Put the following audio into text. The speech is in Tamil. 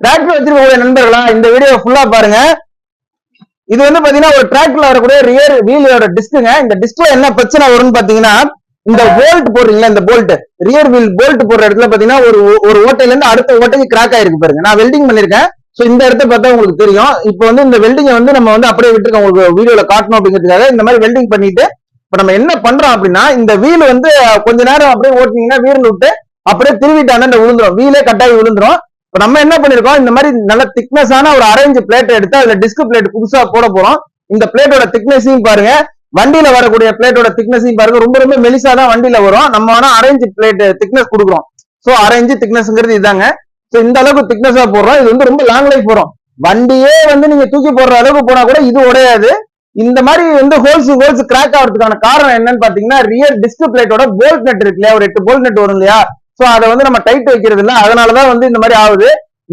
டிராக்டர் வச்சிருக்கக்கூடிய நண்பர்களா இந்த வீடியோ ஃபுல்லா பாருங்க. இது வந்து பாத்தீங்கன்னா ஒரு டிராக்டர்ல வரக்கூடிய ரியர் வீலோட டிஸ்க்குங்க. இந்த டிஸ்க்ல என்ன பிரச்சனை வரும்னு பாத்தீங்கன்னா, இந்த போல்ட் போடுறீங்களா, இந்த போல்ட் ரியர் வீல் போல்ட் போடுற இடத்துல பாத்தீங்கன்னா ஒரு ஓட்டையில இருந்து அடுத்த ஓட்டைக்கு கிராக் ஆயிருக்கு பாருங்க. நான் வெல்டிங் பண்ணிருக்கேன். சோ இந்த இடத்த பார்த்தா உங்களுக்கு தெரியும். இப்போ வந்து இந்த வெல்டிங்கை வந்து நம்ம வந்து அப்படியே விட்டுருக்கோம், உங்களுக்கு வீடியோல காட்டணும் அப்படிங்கிறதுக்காக இந்த மாதிரி வெல்டிங் பண்ணிட்டு இப்ப நம்ம என்ன பண்றோம் அப்படின்னா, இந்த வீல் வந்து கொஞ்ச நேரம் அப்படியே ஓட்டினீங்கன்னா வீரல் விட்டு அப்படியே திருவிட்டான விழுந்துரும், வீலே கட்டாயி விழுந்துரும். இப்ப நம்ம என்ன பண்ணிருக்கோம், இந்த மாதிரி நல்ல திக்னஸான ஒரு அரேஞ்ச் பிளேட் எடுத்து அதுல டிஸ்க் பிளேட் புதுசா போட போறோம். இந்த பிளேட்டோட திக்னஸையும் பாருங்க, வண்டியில வரக்கூடிய பிளேட்டோட திக்னஸையும் பாருங்க, ரொம்ப ரொம்ப மெலிசா தான் வண்டியில வரும். நம்ம ஆனா அரேஞ்ச் பிளேட் திக்னஸ் கொடுக்குறோம். சோ அரேஞ்ச் திக்னஸ்ங்கிறது இதாங்க. சோ இந்த அளவுக்கு திக்னஸா போடுறோம். இது வந்து ரொம்ப லாங் லைஃப் வரும். வண்டியே வந்து நீங்க தூக்கி போடுற அளவுக்கு போனா கூட இது உடையாது. இந்த மாதிரி வந்து ஹோல்ஸ் கிராக் ஆகிறதுக்கான காரணம் என்னன்னு பாத்தீங்கன்னா, ரியர் டிஸ்க் பிளேட்டோட போல்ட் நட் இருக்கு இல்லையா, ஒரு 8 போல்ட் நட் வரும் இல்லையா, சோ அதை வந்து நம்ம டைட் வைக்கிறது இல்ல, அதனாலதான் வந்து இந்த மாதிரி ஆகுது.